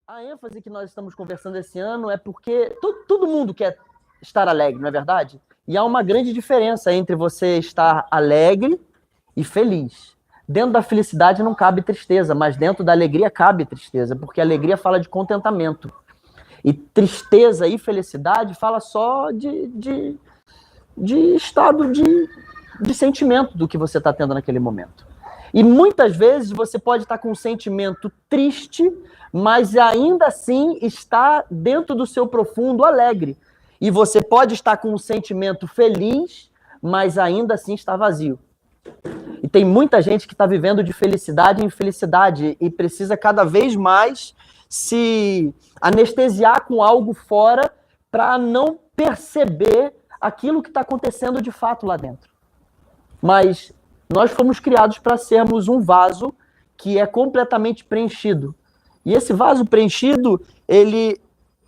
A ênfase que nós estamos conversando esse ano é porque todo mundo quer estar alegre, não é verdade? E há uma grande diferença entre você estar alegre e feliz. Dentro da felicidade não cabe tristeza, mas dentro da alegria cabe tristeza, porque a alegria fala de contentamento. E tristeza e felicidade fala só de estado de sentimento do que você está tendo naquele momento. E muitas vezes você pode estar com um sentimento triste, mas ainda assim está dentro do seu profundo alegre. E você pode estar com um sentimento feliz, mas ainda assim está vazio. E tem muita gente que está vivendo de felicidade em infelicidade e precisa cada vez mais se anestesiar com algo fora para não perceber aquilo que está acontecendo de fato lá dentro. Mas nós fomos criados para sermos um vaso que é completamente preenchido. E esse vaso preenchido, ele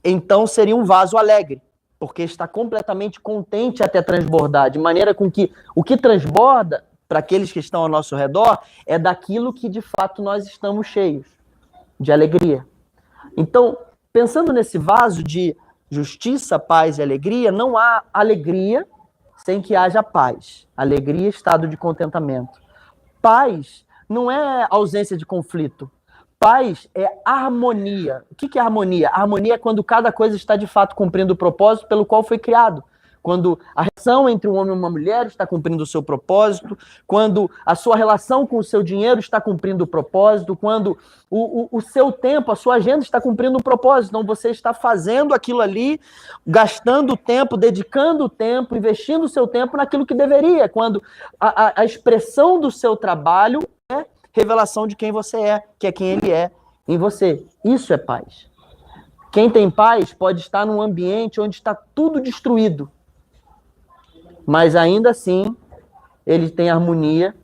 então seria um vaso alegre, porque está completamente contente até transbordar, de maneira com que o que transborda para aqueles que estão ao nosso redor é daquilo que de fato nós estamos cheios, de alegria. Então, pensando nesse vaso de justiça, paz e alegria, não há alegria sem que haja paz. Alegria é estado de contentamento. Paz não é ausência de conflito. Paz é harmonia. O que é harmonia? A harmonia é quando cada coisa está de fato cumprindo o propósito pelo qual foi criado. Quando a relação entre um homem e uma mulher está cumprindo o seu propósito, quando a sua relação com o seu dinheiro está cumprindo o propósito, quando o seu tempo, a sua agenda está cumprindo o propósito. Então você está fazendo aquilo ali, gastando o tempo, dedicando o tempo, investindo o seu tempo naquilo que deveria. Quando a expressão do seu trabalho é revelação de quem você é, que é quem ele é em você. Isso é paz. Quem tem paz pode estar num ambiente onde está tudo destruído, mas ainda assim ele tem harmonia,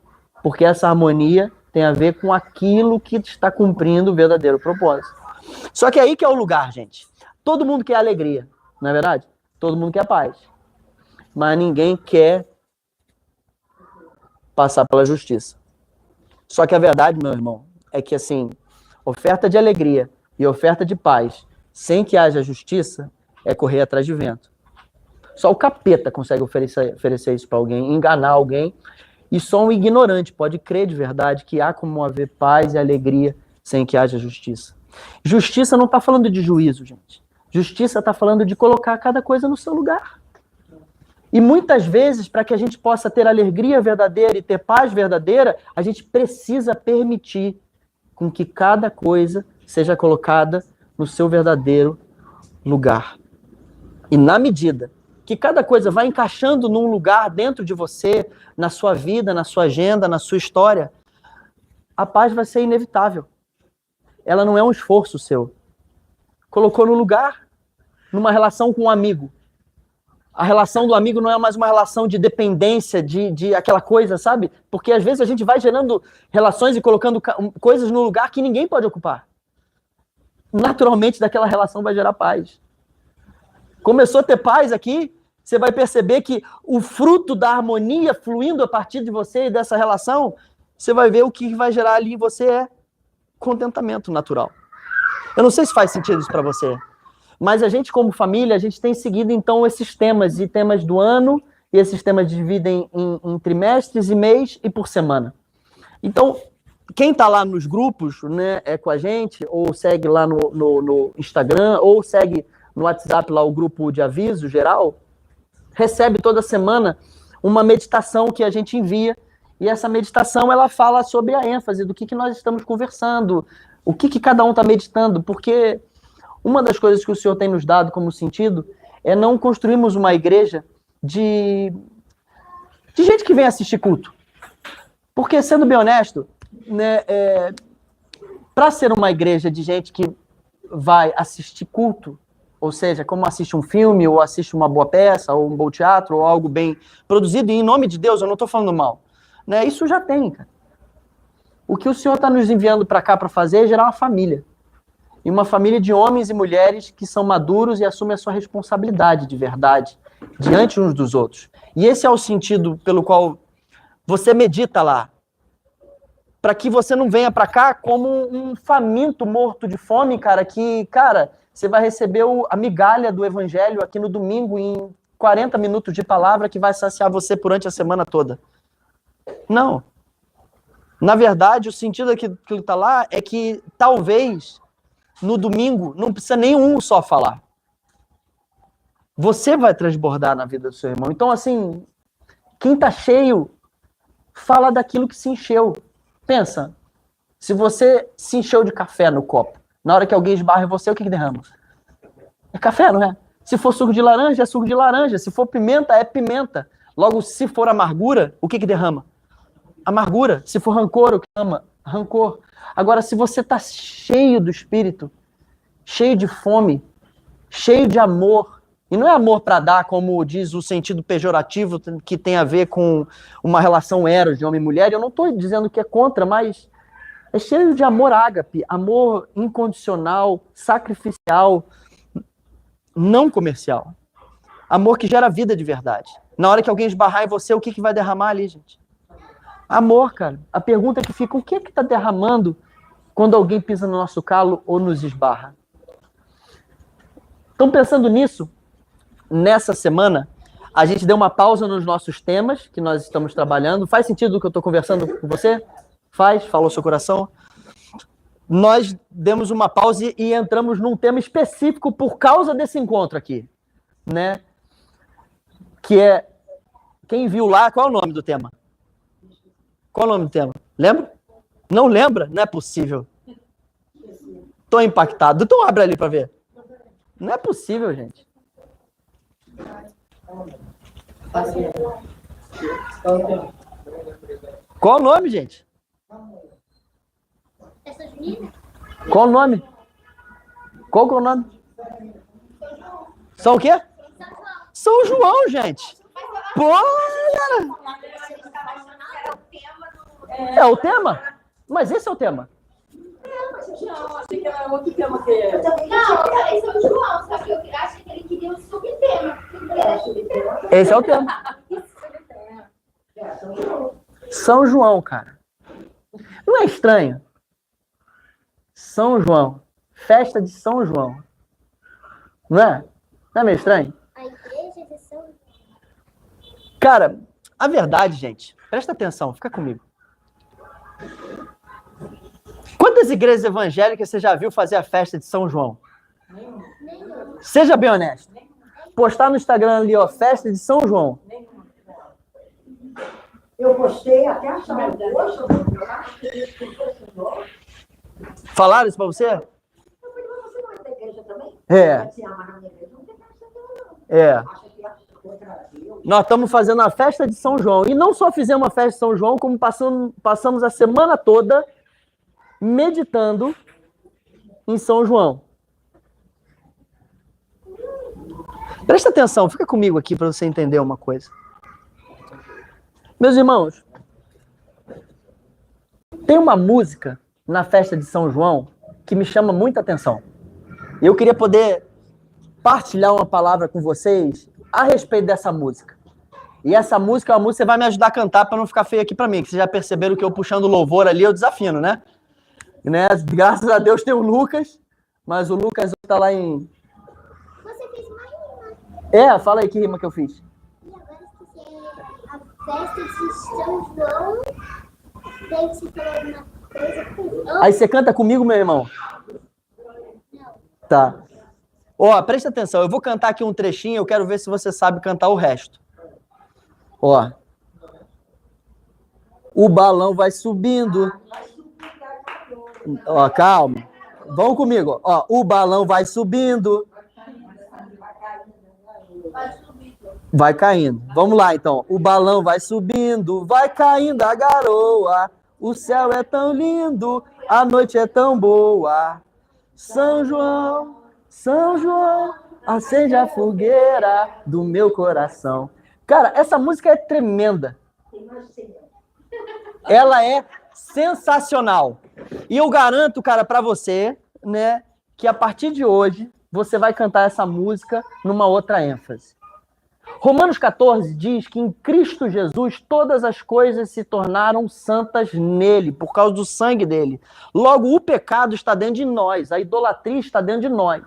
porque essa harmonia tem a ver com aquilo que está cumprindo o verdadeiro propósito. Só que aí que é o lugar, gente. Todo mundo quer alegria, não é verdade? Todo mundo quer paz. Mas ninguém quer passar pela justiça. Só que a verdade, meu irmão, é que assim, oferta de alegria e oferta de paz, sem que haja justiça, é correr atrás de vento. Só o capeta consegue oferecer isso para alguém, enganar alguém, e só um ignorante pode crer de verdade que há como haver paz e alegria sem que haja justiça. Justiça não está falando de juízo, gente. Justiça está falando de colocar cada coisa no seu lugar. E muitas vezes, para que a gente possa ter alegria verdadeira e ter paz verdadeira, a gente precisa permitir com que cada coisa seja colocada no seu verdadeiro lugar. E na medida que cada coisa vai encaixando num lugar dentro de você, na sua vida, na sua agenda, na sua história, a paz vai ser inevitável. Ela não é um esforço seu. Colocou no lugar, numa relação com um amigo. A relação do amigo não é mais uma relação de dependência, de aquela coisa, sabe? Porque às vezes a gente vai gerando relações e colocando coisas no lugar que ninguém pode ocupar. Naturalmente, daquela relação vai gerar paz. Começou a ter paz aqui, você vai perceber que o fruto da harmonia fluindo a partir de você e dessa relação, você vai ver o que vai gerar ali em você é contentamento natural. Eu não sei se faz sentido isso para você, mas a gente como família, a gente tem seguido então esses temas, e temas do ano, e esses temas dividem em trimestres e mês e por semana. Então, quem está lá nos grupos, né, é com a gente, ou segue lá no Instagram, ou segue no WhatsApp lá o grupo de aviso geral, recebe toda semana uma meditação que a gente envia, e essa meditação ela fala sobre a ênfase do que nós estamos conversando, o que cada um está meditando, porque uma das coisas que o Senhor tem nos dado como sentido é não construirmos uma igreja de gente que vem assistir culto. Porque, sendo bem honesto, né, para ser uma igreja de gente que vai assistir culto, ou seja, como assiste um filme, ou assiste uma boa peça, ou um bom teatro, ou algo bem produzido, e em nome de Deus, eu não estou falando mal. Né? Isso já tem, cara. O que o Senhor está nos enviando para cá para fazer é gerar uma família. E uma família de homens e mulheres que são maduros e assumem a sua responsabilidade de verdade, diante uns dos outros. E esse é o sentido pelo qual você medita lá. para que você não venha para cá como um faminto morto de fome, cara, que, cara, você vai receber a migalha do evangelho aqui no domingo em 40 minutos de palavra que vai saciar você durante a semana toda. Não. Na verdade, o sentido daquilo que está lá é que talvez no domingo não precisa nenhum só falar. Você vai transbordar na vida do seu irmão. Então, assim, quem está cheio, fala daquilo que se encheu. Pensa, se você se encheu de café no copo, na hora que alguém esbarra em você, o que derrama? É café, não é? Se for suco de laranja, é suco de laranja. Se for pimenta, é pimenta. Logo, se for amargura, o que derrama? Amargura. Se for rancor, o que derrama? Rancor. Agora, se você está cheio do Espírito, cheio de fome, cheio de amor, e não é amor para dar, como diz o sentido pejorativo, que tem a ver com uma relação eros de homem e mulher. Eu não estou dizendo que é contra, mas é cheio de amor ágape, amor incondicional, sacrificial, não comercial. Amor que gera vida de verdade. Na hora que alguém esbarrar em você, o que vai derramar ali, gente? Amor, cara. A pergunta que fica, o que está derramando quando alguém pisa no nosso calo ou nos esbarra? Estão pensando nisso? Nessa semana, a gente deu uma pausa nos nossos temas que nós estamos trabalhando. Faz sentido o que eu estou conversando com você? Faz? Falou seu coração? Nós demos uma pausa e entramos num tema específico por causa desse encontro aqui, né? Que é, quem viu lá, qual é o nome do tema? Qual é o nome do tema? Lembra? Não lembra? Não é possível. Estou impactado. Então abre ali para ver. Não é possível, gente. Qual o nome, gente? Qual o nome? Qual que é o nome? São o quê? São João, gente. Pô, galera. É o tema? Mas esse é o tema. Não, achei que era outro tema que é. Não, eu falei São João, só que eu achei que ele queria um subtema. Esse é o tema. São João, cara. Não é estranho? São João. Festa de São João. Não é? Não é meio estranho? A igreja de São João. Cara, a verdade, gente, presta atenção, fica comigo. Quantas igrejas evangélicas você já viu fazer a festa de São João? Seja bem honesto. Postar no Instagram ali, ó, festa de São João. Eu postei até a chave. Falaram isso pra você? Você não é da igreja também? É. É. Acha que contra Deus? Nós estamos fazendo a festa de São João. E não só fizemos a festa de São João, como passamos a semana toda meditando em São João. Presta atenção, fica comigo aqui para você entender uma coisa. Meus irmãos, tem uma música na festa de São João que me chama muita atenção. Eu queria poder partilhar uma palavra com vocês a respeito dessa música. E essa música é uma música que você vai me ajudar a cantar para não ficar feio aqui para mim, que vocês já perceberam que eu puxando louvor ali, eu desafino, né? Graças a Deus tem o Lucas, mas o Lucas está lá em... Você fez uma rima. É, fala aí que rima que eu fiz. E agora esqueci. A festa de São João. Daí você falou alguma coisa com... Aí você canta comigo, meu irmão? Não. Tá. Ó, presta atenção, eu vou cantar aqui um trechinho, eu quero ver se você sabe cantar o resto. Ó. O balão vai subindo. Ó, calma. Vão comigo. Ó, o balão vai subindo. Vai caindo. Vamos lá, então. O balão vai subindo, vai caindo a garoa. O céu é tão lindo, a noite é tão boa. São João, São João, acende a fogueira do meu coração. Cara, essa música é tremenda. Ela é sensacional. E eu garanto, cara, pra você, né, que a partir de hoje você vai cantar essa música numa outra ênfase. Romanos 14 diz que em Cristo Jesus todas as coisas se tornaram santas nele, por causa do sangue dele. Logo, o pecado está dentro de nós, a idolatria está dentro de nós.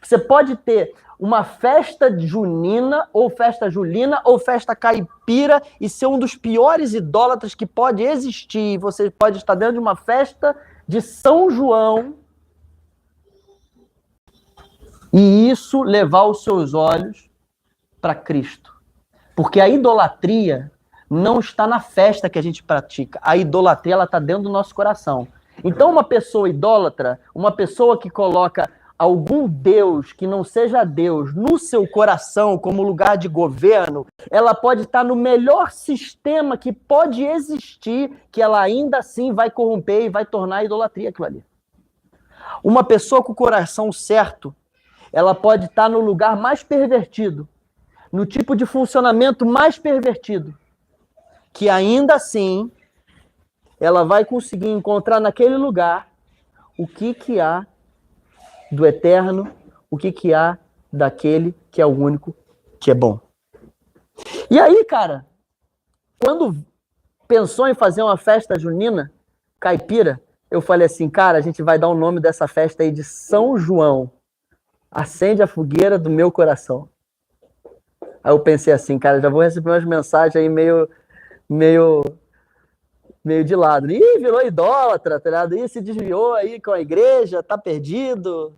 Você pode ter uma festa junina, ou festa julina, ou festa caipira, e ser um dos piores idólatras que pode existir. Você pode estar dentro de uma festa de São João, e isso levar os seus olhos para Cristo. Porque a idolatria não está na festa que a gente pratica. A idolatria, ela está dentro do nosso coração. Então, uma pessoa idólatra, uma pessoa que coloca algum Deus que não seja Deus no seu coração como lugar de governo, ela pode estar no melhor sistema que pode existir, que ela ainda assim vai corromper e vai tornar a idolatria aquilo ali. Uma pessoa com o coração certo, ela pode estar no lugar mais pervertido, no tipo de funcionamento mais pervertido, que ainda assim ela vai conseguir encontrar naquele lugar o que há do eterno, o que há daquele que é o único que é bom. E aí, cara, quando pensou em fazer uma festa junina, caipira, eu falei assim, cara, a gente vai dar o nome dessa festa aí de São João. Acende a fogueira do meu coração. Aí eu pensei assim, cara, já vou receber umas mensagens aí meio de lado. Ih, virou idólatra, tá ligado? Ih, se desviou aí com a igreja, tá perdido,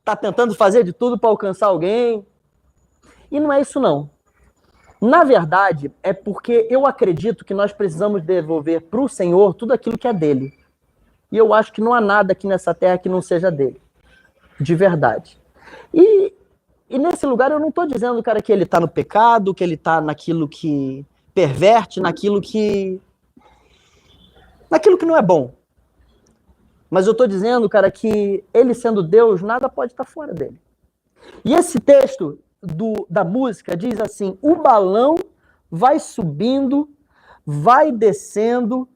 tá tentando fazer de tudo para alcançar alguém. E não é isso, não. Na verdade, é porque eu acredito que nós precisamos devolver para o Senhor tudo aquilo que é dele. E eu acho que não há nada aqui nessa terra que não seja dele. De verdade. E nesse lugar eu não estou dizendo, cara, que ele está no pecado, que ele está naquilo que perverte, naquilo que não é bom. Mas eu estou dizendo, cara, que ele sendo Deus, nada pode estar fora dele. E esse texto da música diz assim, o balão vai subindo, vai descendo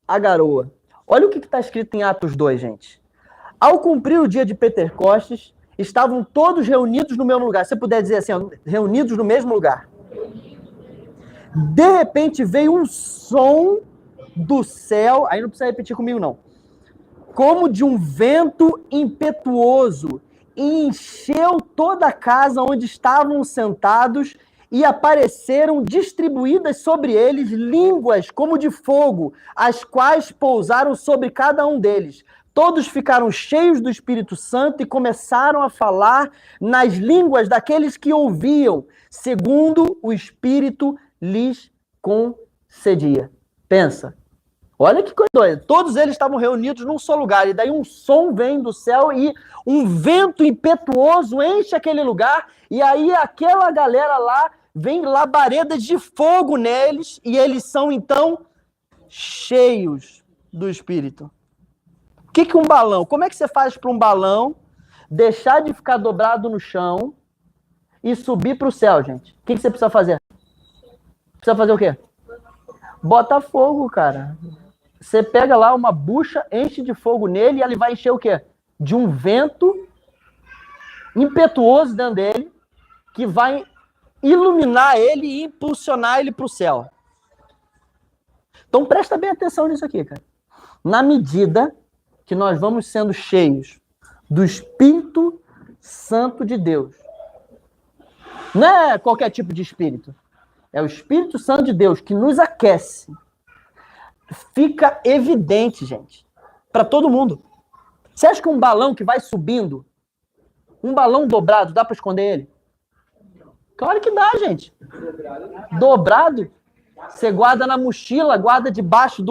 a garoa. Olha o que está escrito em Atos 2, gente. Ao cumprir o dia de Pentecostes, estavam todos reunidos no mesmo lugar. Se você puder dizer assim, ó, reunidos no mesmo lugar. De repente veio um som do céu, aí não precisa repetir comigo não, como de um vento impetuoso, e encheu toda a casa onde estavam sentados, e apareceram distribuídas sobre eles línguas como de fogo, as quais pousaram sobre cada um deles. Todos ficaram cheios do Espírito Santo e começaram a falar nas línguas daqueles que ouviam, segundo o Espírito lhes concedia. Pensa. Olha que coisa doida. Todos eles estavam reunidos num só lugar. E daí um som vem do céu e um vento impetuoso enche aquele lugar. E aí aquela galera lá, vem labaredas de fogo neles. E eles são, então, cheios do Espírito. O que um balão? Como é que você faz para um balão deixar de ficar dobrado no chão e subir para o céu, gente? O que você precisa fazer? Precisa fazer o quê? Bota fogo, cara. Você pega lá uma bucha, enche de fogo nele e ele vai encher o quê? De um vento impetuoso dentro dele que vai iluminar ele e impulsionar ele para o céu. Então presta bem atenção nisso aqui, cara. Na medida que nós vamos sendo cheios do Espírito Santo de Deus. Não é qualquer tipo de espírito. É o Espírito Santo de Deus que nos aquece. Fica evidente, gente, para todo mundo. Você acha que um balão que vai subindo, um balão dobrado, dá para esconder ele? Claro que dá, gente. Dobrado, você guarda na mochila, guarda debaixo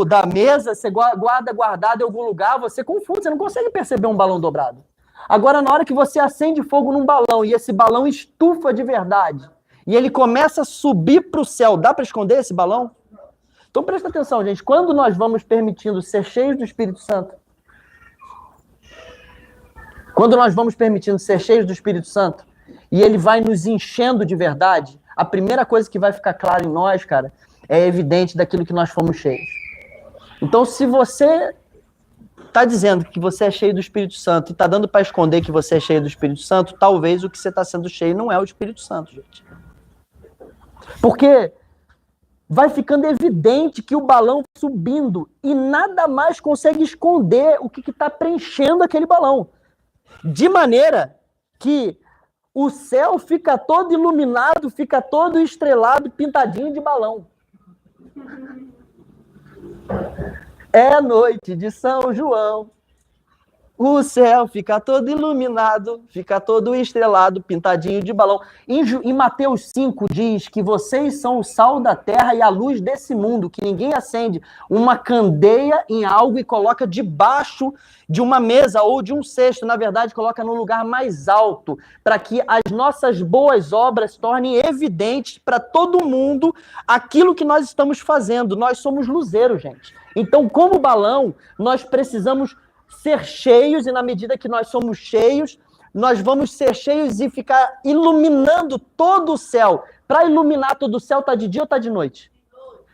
da mesa, você guarda guardado em algum lugar, você confunde, você não consegue perceber um balão dobrado. Agora, na hora que você acende fogo num balão e esse balão estufa de verdade, e ele começa a subir para o céu, dá para esconder esse balão? Então presta atenção, gente, quando nós vamos permitindo ser cheios do Espírito Santo, quando nós vamos permitindo ser cheios do Espírito Santo, e ele vai nos enchendo de verdade, a primeira coisa que vai ficar clara em nós, cara, é evidente daquilo que nós fomos cheios. Então, se você está dizendo que você é cheio do Espírito Santo e está dando para esconder que você é cheio do Espírito Santo, talvez o que você está sendo cheio não é o Espírito Santo, gente. Porque vai ficando evidente que o balão vai subindo e nada mais consegue esconder o que está preenchendo aquele balão. De maneira que o céu fica todo iluminado, fica todo estrelado, pintadinho de balão. É noite de São João. O céu fica todo iluminado, fica todo estrelado, pintadinho de balão. Em Mateus 5 diz que vocês são o sal da terra e a luz desse mundo, que ninguém acende uma candeia em algo e coloca debaixo de uma mesa ou de um cesto. Na verdade, coloca no lugar mais alto, para que as nossas boas obras tornem evidente para todo mundo aquilo que nós estamos fazendo. Nós somos luzeiros, gente. Então, como balão, nós precisamos ser cheios, e na medida que nós somos cheios, nós vamos ser cheios e ficar iluminando todo o céu. Para iluminar todo o céu, está de dia ou está de noite?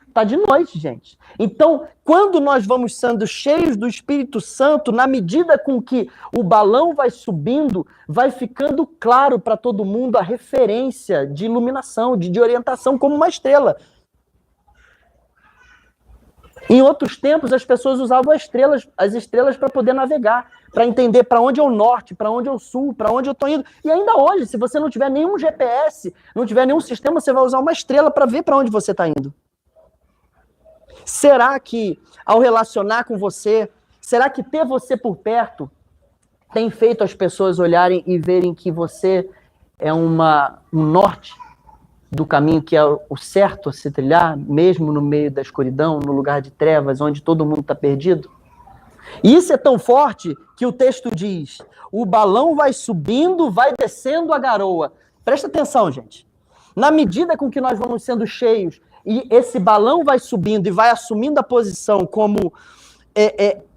Está de noite, gente. Então, quando nós vamos sendo cheios do Espírito Santo, na medida com que o balão vai subindo, vai ficando claro para todo mundo a referência de iluminação, de orientação como uma estrela. Em outros tempos, as pessoas usavam as estrelas para poder navegar, para entender para onde é o norte, para onde é o sul, para onde eu estou indo. E ainda hoje, se você não tiver nenhum GPS, não tiver nenhum sistema, você vai usar uma estrela para ver para onde você está indo. Será que, ao relacionar com você, será que ter você por perto tem feito as pessoas olharem e verem que você é um norte do caminho que é o certo a se trilhar, mesmo no meio da escuridão, no lugar de trevas, onde todo mundo está perdido? E isso é tão forte que o texto diz, o balão vai subindo, vai descendo a garoa. Presta atenção, gente. Na medida com que nós vamos sendo cheios, e esse balão vai subindo e vai assumindo a posição como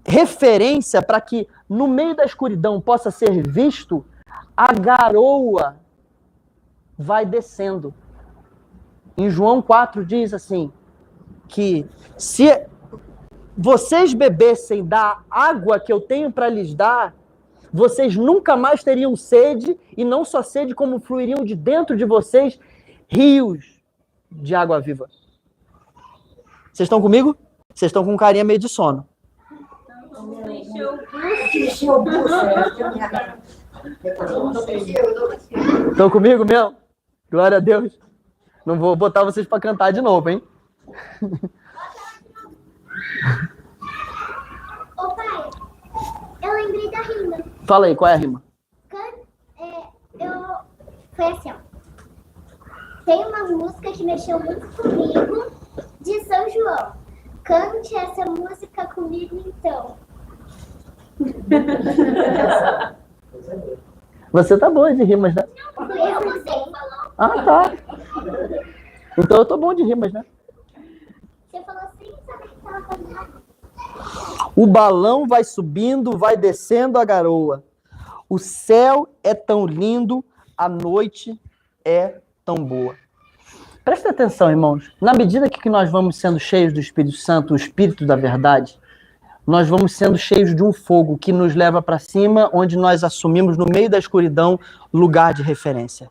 referência para que no meio da escuridão possa ser visto, a garoa vai descendo. Em João 4 diz assim, que se vocês bebessem da água que eu tenho para lhes dar, vocês nunca mais teriam sede, e não só sede, como fluiriam de dentro de vocês rios de água viva. Vocês estão comigo? Vocês estão com carinha meio de sono. Estão comigo mesmo? Glória a Deus. Não vou botar vocês para cantar de novo, hein? Ô pai, eu lembrei da rima. Fala aí, qual é a rima? Foi assim, ó. Tem uma música que mexeu muito comigo, de São João. Cante essa música comigo, então. Você tá boa de rimas, né? Você falou. Ah, tá. Então eu tô bom de rimas, né? Você falou sem saber que estava fazendo. O balão vai subindo, vai descendo a garoa. O céu é tão lindo, a noite é tão boa. Presta atenção, irmãos. Na medida que nós vamos sendo cheios do Espírito Santo, o Espírito da verdade, nós vamos sendo cheios de um fogo que nos leva para cima, onde nós assumimos, no meio da escuridão, lugar de referência.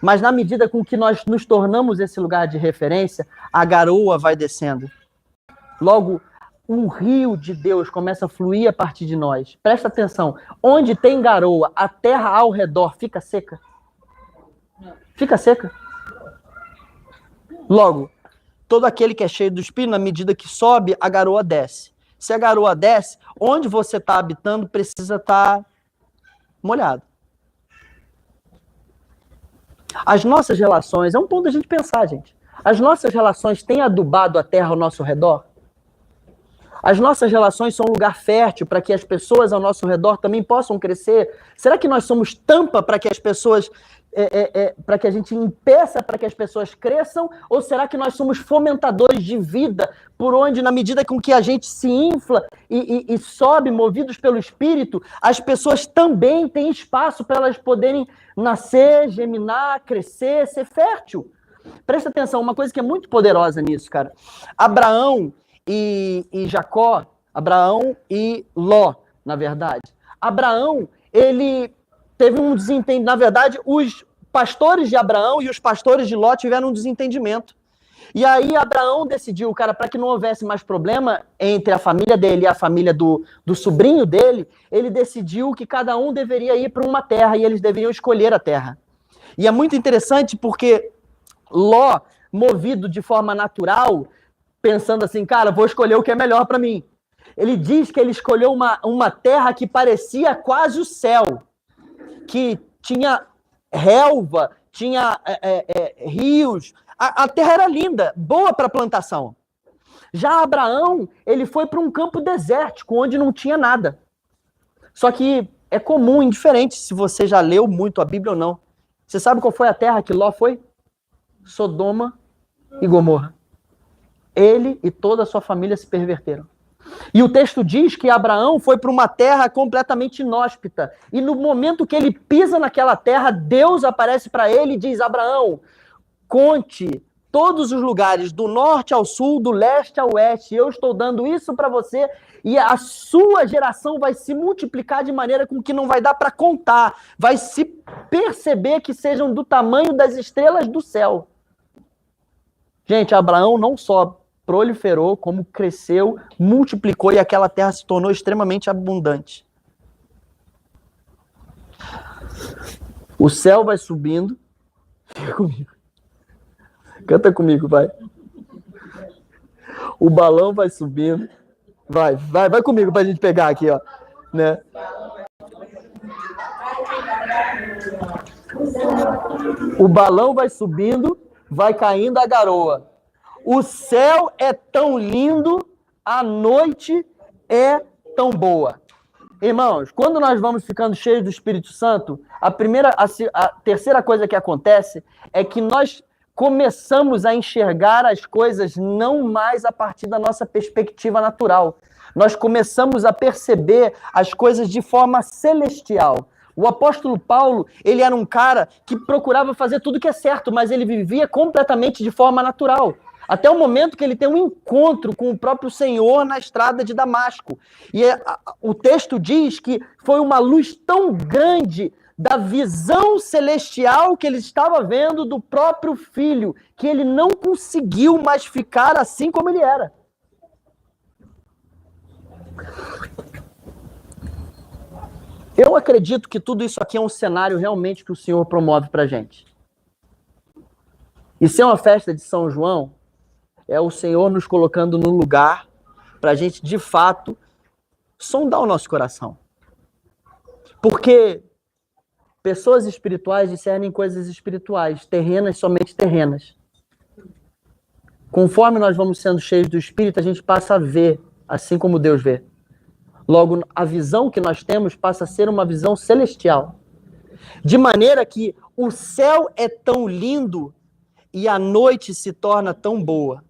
Mas na medida com que nós nos tornamos esse lugar de referência, a garoa vai descendo. Logo, um rio de Deus começa a fluir a partir de nós. Presta atenção. Onde tem garoa, a terra ao redor fica seca? Fica seca. Logo, todo aquele que é cheio do Espírito, na medida que sobe, a garoa desce. Se a garoa desce, onde você está habitando precisa estar molhado. As nossas relações, é um ponto da gente pensar, gente. As nossas relações têm adubado a terra ao nosso redor? As nossas relações são um lugar fértil para que as pessoas ao nosso redor também possam crescer? Será que nós somos tampa para que as pessoas, para que a gente impeça para que as pessoas cresçam? Ou será que nós somos fomentadores de vida, por onde, na medida com que a gente se infla e sobe, movidos pelo Espírito, as pessoas também têm espaço para elas poderem nascer, germinar, crescer, ser fértil? Presta atenção, uma coisa que é muito poderosa nisso, cara. Abraão e Jacó Abraão e Ló, na verdade. Abraão, ele teve um desentendimento. Na verdade, os pastores de Abraão e os pastores de Ló tiveram um desentendimento. E aí Abraão decidiu, cara, para que não houvesse mais problema entre a família dele e a família do sobrinho dele, ele decidiu que cada um deveria ir para uma terra e eles deveriam escolher a terra. E é muito interessante porque Ló, movido de forma natural, pensando assim, cara, vou escolher o que é melhor para mim. Ele diz que ele escolheu uma terra que parecia quase o céu, que tinha relva, tinha rios. A terra era linda, boa para plantação. Já Abraão, ele foi para um campo desértico, onde não tinha nada. Só que é comum, indiferente se você já leu muito a Bíblia ou não. Você sabe qual foi a terra que Ló foi? Sodoma e Gomorra. Ele e toda a sua família se perverteram. E o texto diz que Abraão foi para uma terra completamente inóspita. E no momento que ele pisa naquela terra, Deus aparece para ele e diz, Abraão, conte todos os lugares, do norte ao sul, do leste ao oeste. Eu estou dando isso para você e a sua geração vai se multiplicar de maneira com que não vai dar para contar. Vai se perceber que sejam do tamanho das estrelas do céu. Gente, Abraão não só proliferou, como cresceu, multiplicou e aquela terra se tornou extremamente abundante. O céu vai subindo. Fica comigo. Canta comigo, vai. O balão vai subindo. Vai comigo pra gente pegar aqui, ó. Né? O balão vai subindo, vai caindo a garoa. O céu é tão lindo, a noite é tão boa. Irmãos, quando nós vamos ficando cheios do Espírito Santo, a terceira coisa que acontece é que nós começamos a enxergar as coisas não mais a partir da nossa perspectiva natural. Nós começamos a perceber as coisas de forma celestial. O apóstolo Paulo, ele era um cara que procurava fazer tudo que é certo, mas ele vivia completamente de forma natural. Até o momento que ele tem um encontro com o próprio Senhor na estrada de Damasco. E o texto diz que foi uma luz tão grande da visão celestial que ele estava vendo do próprio filho, que ele não conseguiu mais ficar assim como ele era. Eu acredito que tudo isso aqui é um cenário realmente que o Senhor promove pra gente. E se é uma festa de São João, é o Senhor nos colocando no lugar pra gente, de fato, sondar o nosso coração. Porque pessoas espirituais discernem coisas espirituais, terrenas somente terrenas. Conforme nós vamos sendo cheios do Espírito, a gente passa a ver assim como Deus vê. Logo, a visão que nós temos passa a ser uma visão celestial. De maneira que o céu é tão lindo e a noite se torna tão boa.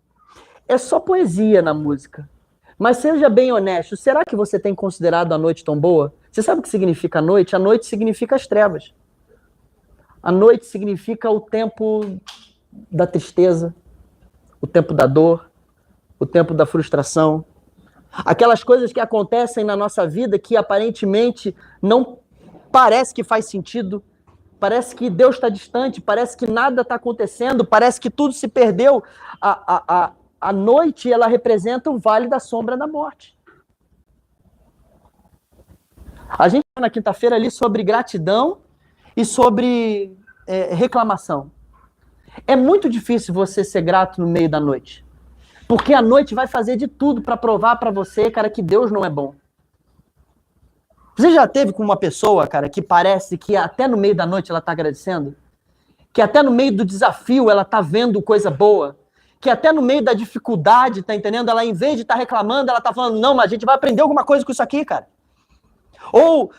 É só poesia na música. Mas seja bem honesto, será que você tem considerado a noite tão boa? Você sabe o que significa a noite? A noite significa as trevas. A noite significa o tempo da tristeza, o tempo da dor, o tempo da frustração. Aquelas coisas que acontecem na nossa vida que aparentemente não parece que faz sentido, parece que Deus está distante, parece que nada está acontecendo, parece que tudo se perdeu. A noite, ela representa o vale da sombra da morte. A gente na quinta-feira ali sobre gratidão e sobre reclamação. É muito difícil você ser grato no meio da noite. Porque a noite vai fazer de tudo para provar para você, cara, que Deus não é bom. Você já teve com uma pessoa, cara, que parece que até no meio da noite ela está agradecendo? Que até no meio do desafio ela está vendo coisa boa? Que até no meio da dificuldade, tá entendendo? Ela, em vez de estar reclamando, ela está falando, não, mas a gente vai aprender alguma coisa com isso aqui, cara. Ou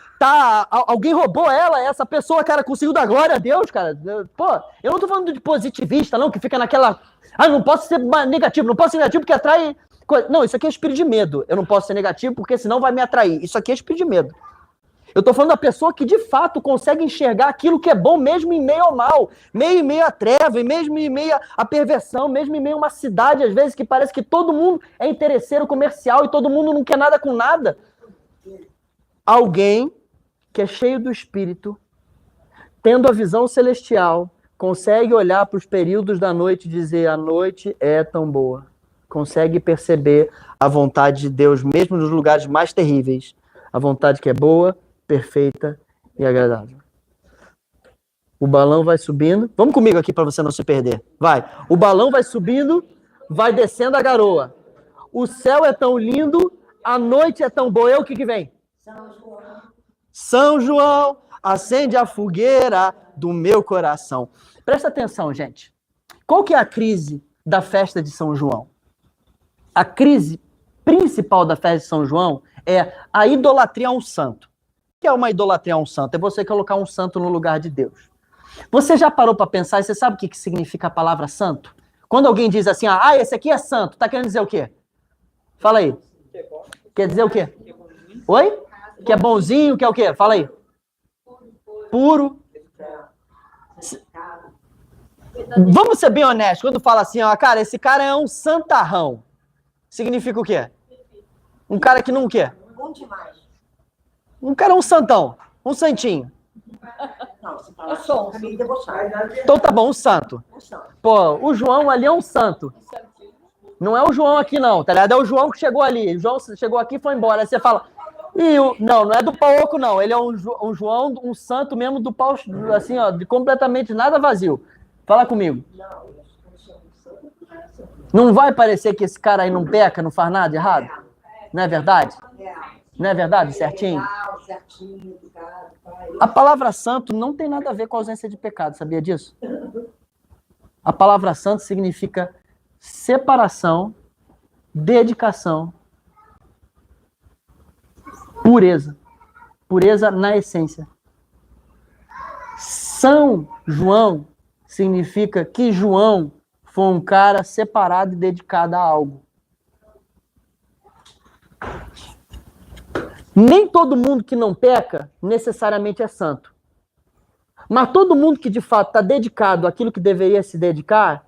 alguém roubou essa pessoa, cara, conseguiu dar glória a Deus, cara. Pô, eu não tô falando de positivista, não, que fica naquela... não posso ser negativo, não posso ser negativo porque atrai... Não, isso aqui é espírito de medo. Eu não posso ser negativo porque senão vai me atrair. Isso aqui é espírito de medo. Eu estou falando da pessoa que, de fato, consegue enxergar aquilo que é bom mesmo em meio ao mal, meio em meio à treva, mesmo em meio à perversão, mesmo em meio a uma cidade, às vezes, que parece que todo mundo é interesseiro comercial e todo mundo não quer nada com nada. Alguém que é cheio do Espírito, tendo a visão celestial, consegue olhar para os períodos da noite e dizer: a noite é tão boa. Consegue perceber a vontade de Deus, mesmo nos lugares mais terríveis. A vontade que é boa, perfeita e agradável. O balão vai subindo. Vamos comigo aqui para você não se perder. Vai. O balão vai subindo, vai descendo a garoa. O céu é tão lindo, a noite é tão boa. E o que vem? São João, acende a fogueira do meu coração. Presta atenção, gente. Qual que é a crise da festa de São João? A crise principal da festa de São João é a idolatria a um santo. O que é uma idolatria a um santo? É você colocar um santo no lugar de Deus. Você já parou para pensar e você sabe o que significa a palavra santo? Quando alguém diz assim, esse aqui é santo, tá querendo dizer o quê? Fala aí. Quer dizer o quê? Oi? Que é bonzinho, que é o quê? Fala aí. Puro. Vamos ser bem honestos. Quando fala assim, cara, esse cara é um santarrão. Significa o quê? Um cara que não quer. Bom demais. Um cara é um santão. Um santinho. Não, você fala só, amigo debochado. Então tá bom, um santo. Pô, o João ali é um santo. Não é o João aqui não, tá ligado? É o João que chegou ali. O João chegou aqui e foi embora. Aí você fala... Não é do pau oco, não. Ele é um João, um santo mesmo do pau, assim, de completamente nada vazio. Fala comigo. Não vai parecer que esse cara aí não peca, não faz nada de errado? Não é verdade? Não é verdade, certinho? A palavra santo não tem nada a ver com a ausência de pecado, sabia disso? A palavra santo significa separação, dedicação, pureza. Pureza na essência. São João significa que João foi um cara separado e dedicado a algo. Nem todo mundo que não peca necessariamente é santo. Mas todo mundo que de fato está dedicado àquilo que deveria se dedicar,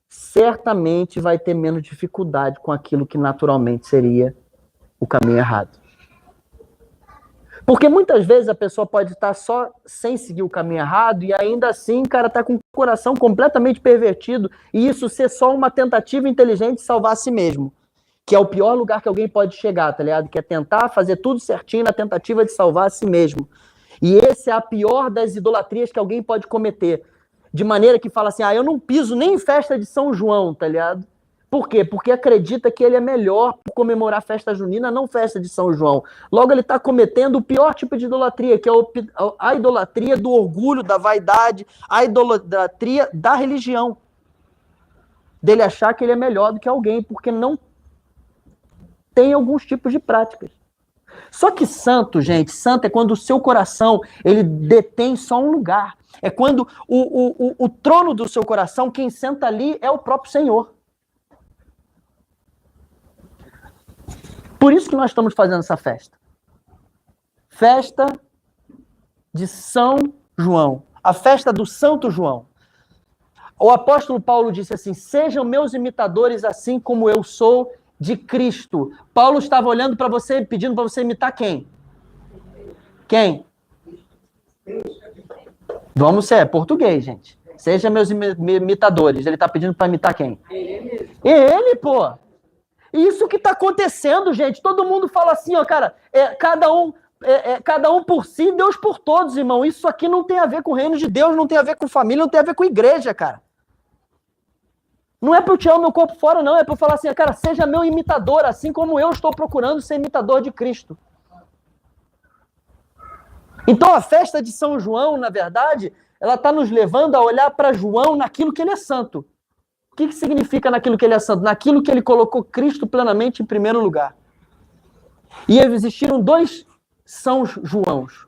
certamente vai ter menos dificuldade com aquilo que naturalmente seria o caminho errado. Porque muitas vezes a pessoa pode estar só sem seguir o caminho errado e ainda assim o cara está com o coração completamente pervertido e isso ser só uma tentativa inteligente de salvar a si mesmo. Que é o pior lugar que alguém pode chegar, tá ligado? Que é tentar fazer tudo certinho na tentativa de salvar a si mesmo. E essa é a pior das idolatrias que alguém pode cometer. De maneira que fala assim, eu não piso nem em festa de São João, tá ligado? Por quê? Porque acredita que ele é melhor por comemorar a festa junina, não festa de São João. Logo, ele está cometendo o pior tipo de idolatria, que é a idolatria do orgulho, da vaidade, a idolatria da religião. Dele achar que ele é melhor do que alguém, porque não tem alguns tipos de práticas. Só que santo, gente, santo é quando o seu coração, ele detém só um lugar. É quando o trono do seu coração, quem senta ali é o próprio Senhor. Por isso que nós estamos fazendo essa festa. Festa de São João. A festa do Santo João. O apóstolo Paulo disse assim, sejam meus imitadores assim como eu sou de Cristo. Paulo estava olhando para você, pedindo para você imitar quem? Quem? Vamos ser, português, gente. Sejam meus imitadores. Ele está pedindo para imitar quem? Ele, pô. Isso que está acontecendo, gente. Todo mundo fala assim, cara, cada um por si, Deus por todos, irmão. Isso aqui não tem a ver com o reino de Deus, não tem a ver com família, não tem a ver com igreja, cara. Não é para eu tirar o meu corpo fora, não. É para eu falar assim, cara, seja meu imitador, assim como eu estou procurando ser imitador de Cristo. Então a festa de São João, na verdade, ela está nos levando a olhar para João naquilo que ele é santo. O que significa naquilo que ele é santo? Naquilo que ele colocou Cristo plenamente em primeiro lugar. E existiram dois São Joãos.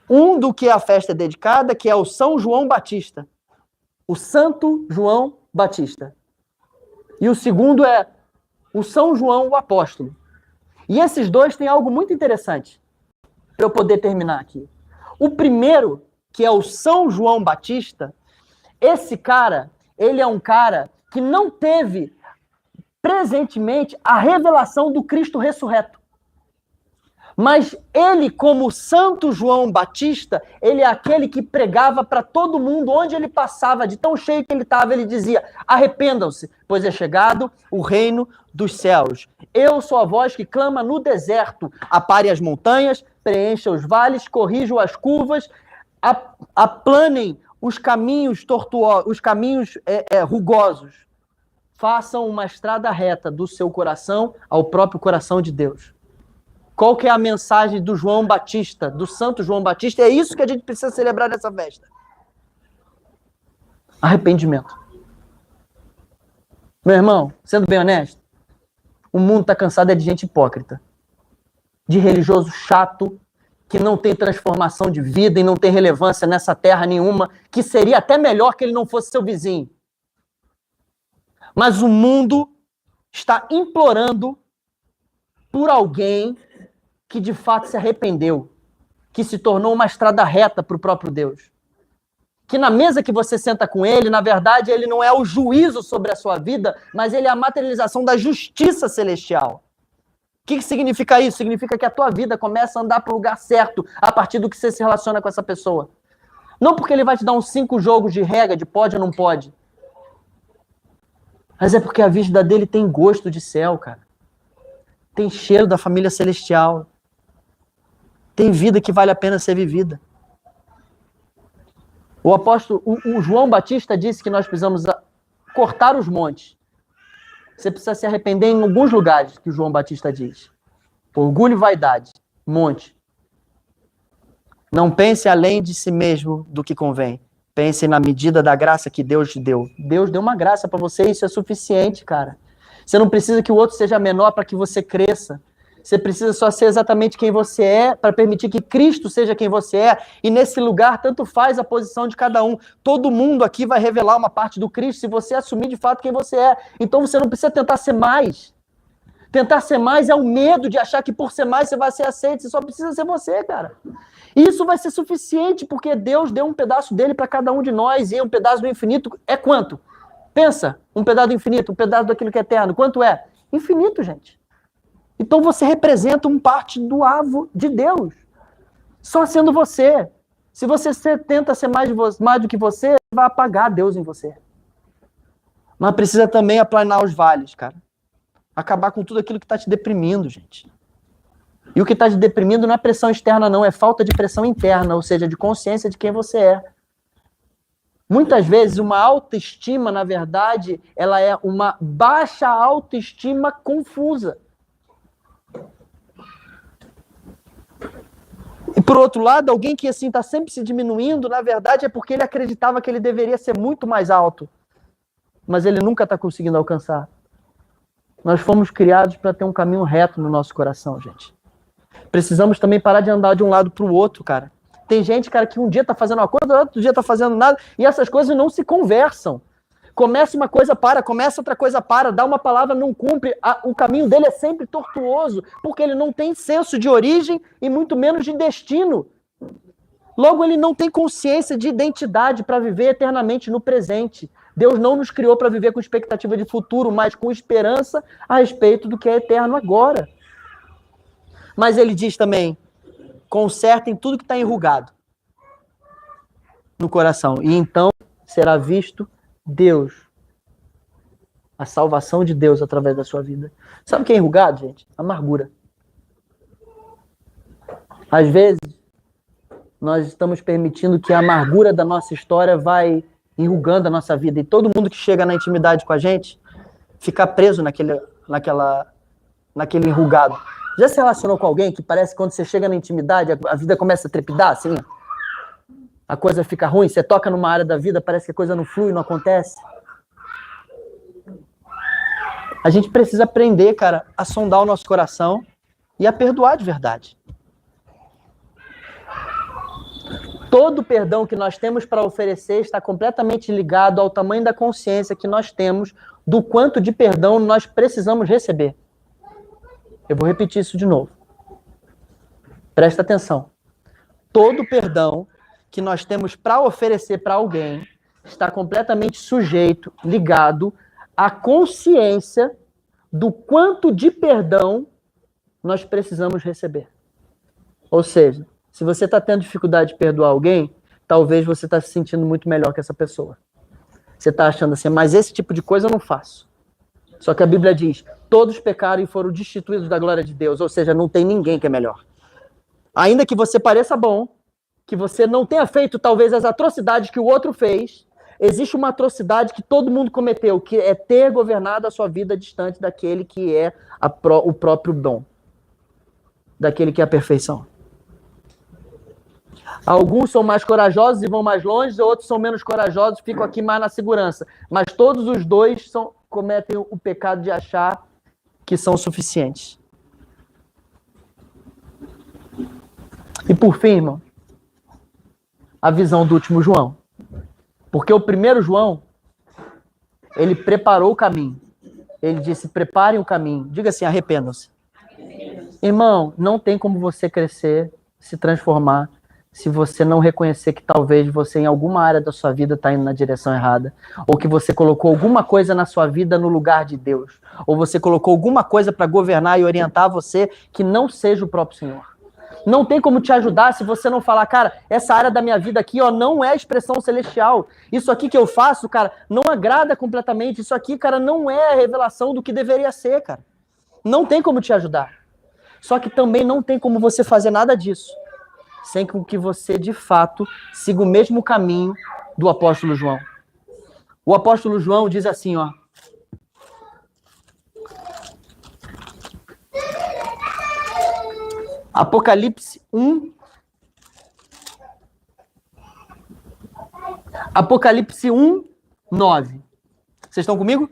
Um do que a festa é dedicada, que é o São João Batista. O Santo João Batista. E o segundo é o São João o Apóstolo. E esses dois têm algo muito interessante. para eu poder terminar aqui. O primeiro, que é o São João Batista, esse cara, ele é um cara que não teve presentemente a revelação do Cristo ressurreto. Mas ele, como Santo João Batista, ele é aquele que pregava para todo mundo, onde ele passava, de tão cheio que ele estava, ele dizia: arrependam-se, pois é chegado o reino dos céus. Eu sou a voz que clama no deserto, apare as montanhas, preencha os vales, corrijam as curvas, aplanem os caminhos tortuosos, os caminhos rugosos. Façam uma estrada reta do seu coração ao próprio coração de Deus. Qual que é a mensagem do João Batista, do Santo João Batista? É isso que a gente precisa celebrar nessa festa. Arrependimento. Meu irmão, sendo bem honesto, o mundo está cansado de gente hipócrita, de religioso chato, que não tem transformação de vida e não tem relevância nessa terra nenhuma, que seria até melhor que ele não fosse seu vizinho. Mas o mundo está implorando por alguém que de fato se arrependeu, que se tornou uma estrada reta para o próprio Deus. Que na mesa que você senta com ele, na verdade, ele não é o juízo sobre a sua vida, mas ele é a materialização da justiça celestial. O que significa isso? Significa que a tua vida começa a andar para o lugar certo a partir do que você se relaciona com essa pessoa. Não porque ele vai te dar uns 5 jogos de regra, de pode ou não pode. Mas é porque a vida dele tem gosto de céu, cara. Tem cheiro da família celestial. Tem vida que vale a pena ser vivida. O apóstolo, o João Batista disse que nós precisamos cortar os montes. Você precisa se arrepender em alguns lugares, que o João Batista diz. Orgulho e vaidade, monte. Não pense além de si mesmo do que convém. Pense na medida da graça que Deus te deu. Deus deu uma graça para você, isso é suficiente, cara. Você não precisa que o outro seja menor para que você cresça. Você precisa só ser exatamente quem você é para permitir que Cristo seja quem você é. E nesse lugar, tanto faz a posição de cada um. Todo mundo aqui vai revelar uma parte do Cristo se você assumir de fato quem você é. Então você não precisa tentar ser mais. Tentar ser mais é o medo de achar que por ser mais você vai ser aceito. Você só precisa ser você, cara. E isso vai ser suficiente porque Deus deu um pedaço dele para cada um de nós. E um pedaço do infinito é quanto? Pensa, um pedaço do infinito, um pedaço daquilo que é eterno. Quanto é? Infinito, gente. Então você representa uma parte do avo de Deus. Só sendo você. Se você tenta ser mais do que você vai apagar Deus em você. Mas precisa também aplanar os vales, cara. Acabar com tudo aquilo que está te deprimindo, gente. E o que está te deprimindo não é pressão externa, não. É falta de pressão interna, ou seja, de consciência de quem você é. Muitas vezes, uma autoestima, na verdade, ela é uma baixa autoestima confusa. E por outro lado, alguém que assim está sempre se diminuindo, na verdade é porque ele acreditava que ele deveria ser muito mais alto. Mas ele nunca está conseguindo alcançar. Nós fomos criados para ter um caminho reto no nosso coração, gente. Precisamos também parar de andar de um lado para o outro, cara. Tem gente, cara, que um dia está fazendo uma coisa, outro dia está fazendo nada, e essas coisas não se conversam. Começa uma coisa, para, começa outra coisa, para, dá uma palavra, não cumpre. O caminho dele é sempre tortuoso, porque ele não tem senso de origem e muito menos de destino. Logo, ele não tem consciência de identidade para viver eternamente no presente. Deus não nos criou para viver com expectativa de futuro, mas com esperança a respeito do que é eterno agora. Mas ele diz também, consertem tudo que está enrugado no coração, e então será visto Deus, a salvação de Deus através da sua vida. Sabe o que é enrugado, gente? Amargura. Às vezes, nós estamos permitindo que a amargura da nossa história vai enrugando a nossa vida. E todo mundo que chega na intimidade com a gente fica preso naquele enrugado. Já se relacionou com alguém que parece que quando você chega na intimidade, a vida começa a trepidar, assim? A coisa fica ruim, você toca numa área da vida, parece que a coisa não flui, não acontece. A gente precisa aprender, cara, a sondar o nosso coração e a perdoar de verdade. Todo o perdão que nós temos para oferecer está completamente ligado ao tamanho da consciência que nós temos do quanto de perdão nós precisamos receber. Eu vou repetir isso de novo. Presta atenção. todo perdão que nós temos para oferecer para alguém está completamente sujeito, ligado à consciência do quanto de perdão nós precisamos receber. Ou seja, se você está tendo dificuldade de perdoar alguém, talvez você está se sentindo muito melhor que essa pessoa. Você está achando assim, mas esse tipo de coisa eu não faço. Só que a Bíblia diz, todos pecaram e foram destituídos da glória de Deus. Ou seja, não tem ninguém que é melhor. Ainda que você pareça bom, que você não tenha feito talvez as atrocidades que o outro fez, existe uma atrocidade que todo mundo cometeu, que é ter governado a sua vida distante daquele que é o próprio dom. Daquele que é a perfeição. Alguns são mais corajosos e vão mais longe, outros são menos corajosos e ficam aqui mais na segurança. Mas todos os dois cometem o pecado de achar que são suficientes. E por fim, irmão, a visão do último João. Porque o primeiro João, ele preparou o caminho. Ele disse, preparem o caminho. Diga assim, arrependam-se. Irmão, não tem como você crescer, se transformar, se você não reconhecer que talvez você em alguma área da sua vida está indo na direção errada, ou que você colocou alguma coisa na sua vida no lugar de Deus, ou você colocou alguma coisa para governar e orientar você que não seja o próprio Senhor. Não tem como te ajudar se você não falar, cara, essa área da minha vida aqui, ó, não é expressão celestial. Isso aqui que eu faço, cara, não agrada completamente. Isso aqui, cara, não é a revelação do que deveria ser, cara. Não tem como te ajudar. Só que também não tem como você fazer nada disso sem que você, de fato, siga o mesmo caminho do apóstolo João. O apóstolo João diz assim, ó. Apocalipse 1. Apocalipse 1, 9. Vocês estão comigo?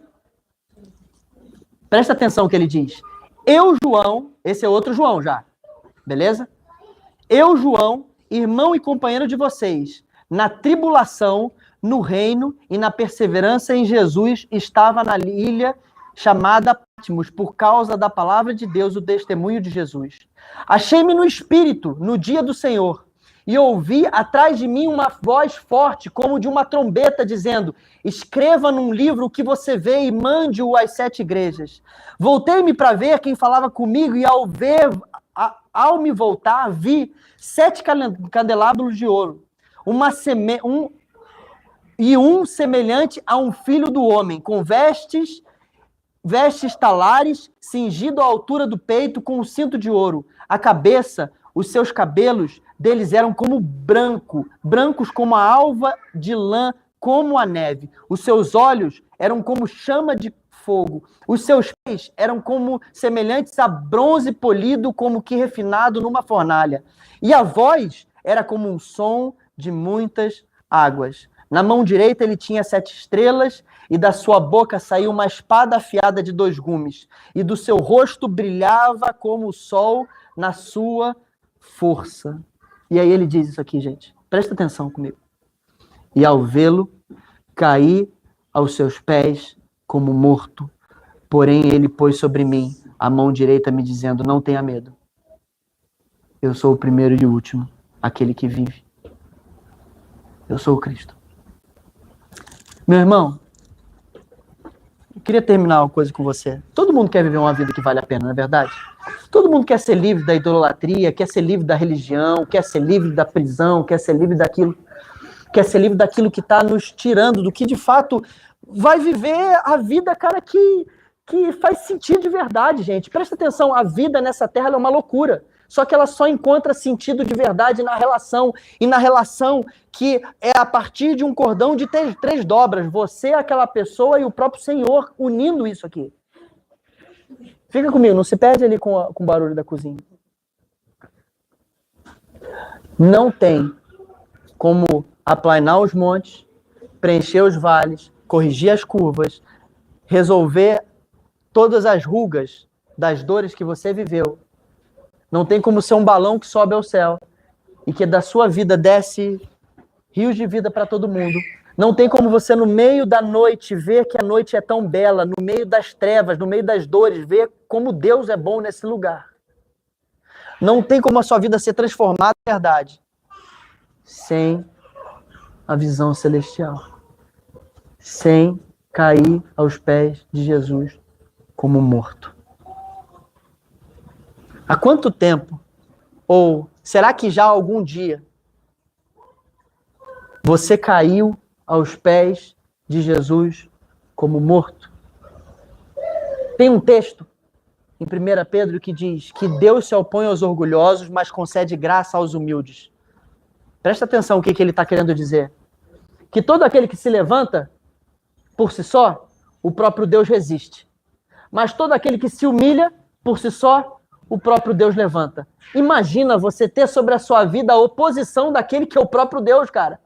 Presta atenção no que ele diz. Eu, João, esse é outro João já, beleza? Eu, João, irmão e companheiro de vocês, na tribulação, no reino e na perseverança em Jesus, estava na ilha chamada Patmos, por causa da palavra de Deus, o testemunho de Jesus. Achei-me no Espírito, no dia do Senhor, e ouvi atrás de mim uma voz forte, como de uma trombeta, dizendo, escreva num livro o que você vê e mande-o às 7 igrejas. Voltei-me para ver quem falava comigo, e ao me voltar, vi 7 candelabros de ouro, um semelhante a um filho do homem, com vestes talares, cingido à altura do peito, com um cinto de ouro. A cabeça, os seus cabelos deles eram como brancos como a alva de lã, como a neve. Os seus olhos eram como chama de fogo. Os seus pés eram como semelhantes a bronze polido, como que refinado numa fornalha. E a voz era como um som de muitas águas. Na mão direita ele tinha 7 estrelas, e da sua boca saiu uma espada afiada de 2 gumes, e do seu rosto brilhava como o sol na sua força. E aí ele diz isso aqui, gente. Presta atenção comigo. E ao vê-lo, caí aos seus pés como morto. Porém ele pôs sobre mim a mão direita, me dizendo, não tenha medo. Eu sou o primeiro e o último, aquele que vive. Eu sou o Cristo. Meu irmão, eu queria terminar uma coisa com você. Todo mundo quer viver uma vida que vale a pena, não é verdade? Todo mundo quer ser livre da idolatria, quer ser livre da religião, quer ser livre da prisão, quer ser livre daquilo que está nos tirando do que de fato vai viver a vida, cara, que faz sentido de verdade, gente. Presta atenção, a vida nessa terra é uma loucura. Só que ela só encontra sentido de verdade na relação. E na relação que é a partir de um cordão de 3 dobras. Você, aquela pessoa e o próprio Senhor unindo isso aqui. Fica comigo, não se perde ali com o barulho da cozinha. Não tem como aplanar os montes, preencher os vales, corrigir as curvas, resolver todas as rugas das dores que você viveu. Não tem como ser um balão que sobe ao céu e que da sua vida desce rios de vida para todo mundo. Não tem como você, no meio da noite, ver que a noite é tão bela, no meio das trevas, no meio das dores, ver como Deus é bom nesse lugar. Não tem como a sua vida ser transformada em verdade sem a visão celestial, sem cair aos pés de Jesus como morto. Há quanto tempo, ou será que já algum dia, você caiu aos pés de Jesus como morto? Tem um texto em 1 Pedro que diz que Deus se opõe aos orgulhosos, mas concede graça aos humildes. Presta atenção o que ele está querendo dizer. Que todo aquele que se levanta por si só, o próprio Deus resiste. Mas todo aquele que se humilha por si só, o próprio Deus levanta. Imagina você ter sobre a sua vida a oposição daquele que é o próprio Deus, cara.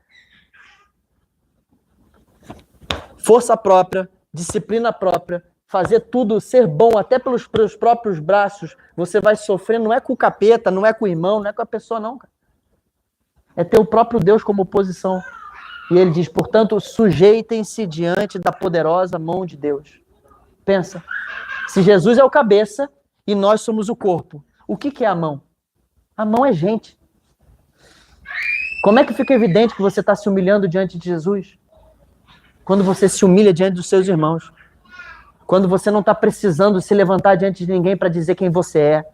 Força própria, disciplina própria, fazer tudo, ser bom até pelos próprios braços, você vai sofrer, não é com o capeta, não é com o irmão, não é com a pessoa, não, cara. É ter o próprio Deus como oposição. E ele diz, portanto, sujeitem-se diante da poderosa mão de Deus. Pensa, se Jesus é o cabeça e nós somos o corpo, o que é a mão? A mão é gente. Como é que fica evidente que você está se humilhando diante de Jesus? Quando você se humilha diante dos seus irmãos. Quando você não está precisando se levantar diante de ninguém para dizer quem você é.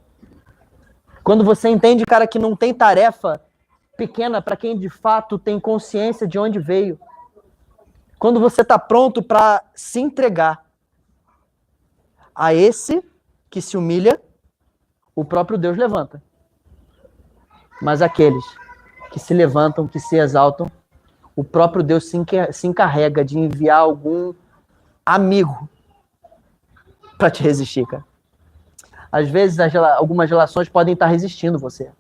Quando você entende, cara, que não tem tarefa pequena para quem de fato tem consciência de onde veio. Quando você está pronto para se entregar a esse que se humilha, o próprio Deus levanta. Mas aqueles que se levantam, que se exaltam, o próprio Deus se encarrega de enviar algum amigo para te resistir, cara. Às vezes, algumas relações podem estar resistindo você.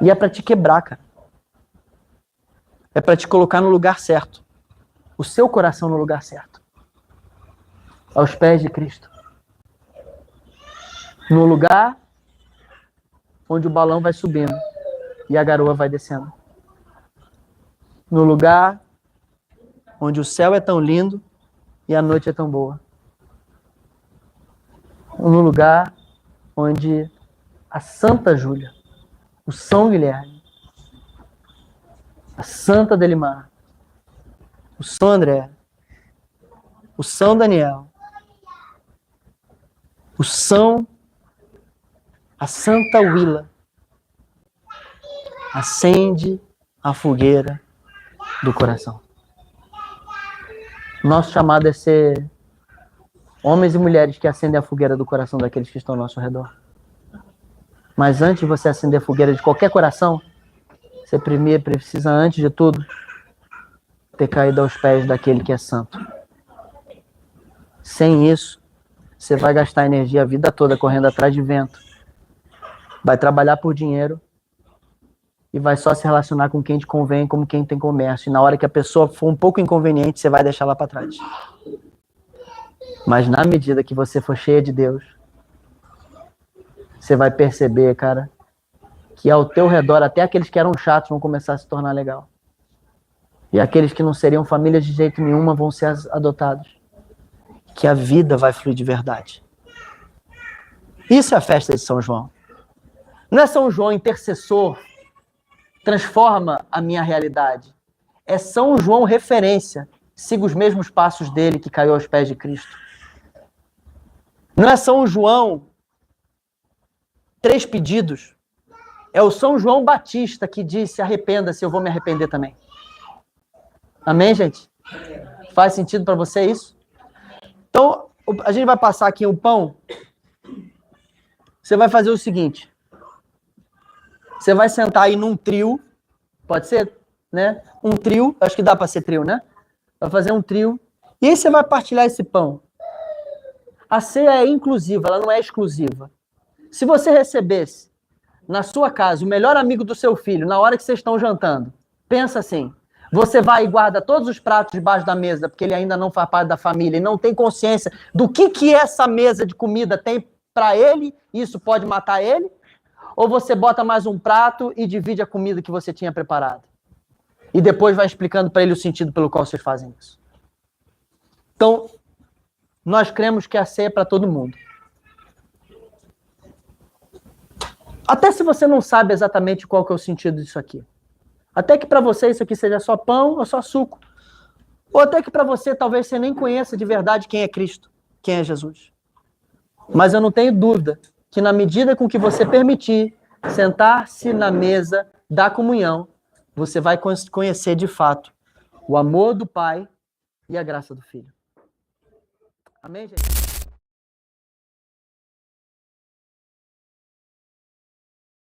E é para te quebrar, cara. É para te colocar no lugar certo. O seu coração no lugar certo. Aos pés de Cristo. No lugar onde o balão vai subindo e a garoa vai descendo. No lugar onde o céu é tão lindo e a noite é tão boa. No lugar onde a Santa Júlia, o São Guilherme, a Santa Delimar, o São André, o São Daniel, a Santa Willa, acende a fogueira do coração. Nosso chamado é ser homens e mulheres que acendem a fogueira do coração daqueles que estão ao nosso redor. Mas antes de você acender a fogueira de qualquer coração, você primeiro precisa, antes de tudo, ter caído aos pés daquele que é santo. Sem isso, você vai gastar energia a vida toda correndo atrás de vento. Vai trabalhar por dinheiro e vai só se relacionar com quem te convém, como quem tem comércio. E na hora que a pessoa for um pouco inconveniente, você vai deixar lá para trás. Mas na medida que você for cheia de Deus, você vai perceber, cara, que ao teu redor, até aqueles que eram chatos vão começar a se tornar legal. E aqueles que não seriam famílias de jeito nenhuma vão ser adotados. Que a vida vai fluir de verdade. Isso é a festa de São João. Não é São João intercessor, transforma a minha realidade. É São João referência. Siga os mesmos passos dele que caiu aos pés de Cristo. Não é São João 3 pedidos. É o São João Batista que disse, arrependa-se, eu vou me arrepender também. Amém, gente? Faz sentido para você isso? Então, a gente vai passar aqui o pão. Você vai fazer o seguinte. Você vai sentar aí num trio. Pode ser, né? Um trio. Acho que dá para ser trio, né? Vai fazer um trio. E aí você vai partilhar esse pão. A ceia é inclusiva, ela não é exclusiva. Se você recebesse na sua casa o melhor amigo do seu filho, na hora que vocês estão jantando, pensa assim, você vai e guarda todos os pratos debaixo da mesa, porque ele ainda não faz parte da família e não tem consciência do que essa mesa de comida tem para ele, isso pode matar ele? Ou você bota mais um prato e divide a comida que você tinha preparado? E depois vai explicando para ele o sentido pelo qual vocês fazem isso. Então, nós cremos que a ceia é para todo mundo. Até se você não sabe exatamente qual que é o sentido disso aqui. Até que para você isso aqui seja só pão ou só suco. Ou até que para você talvez você nem conheça de verdade quem é Cristo, quem é Jesus. Mas eu não tenho dúvida que na medida com que você permitir sentar-se na mesa da comunhão, você vai conhecer de fato o amor do Pai e a graça do Filho. Amém, gente?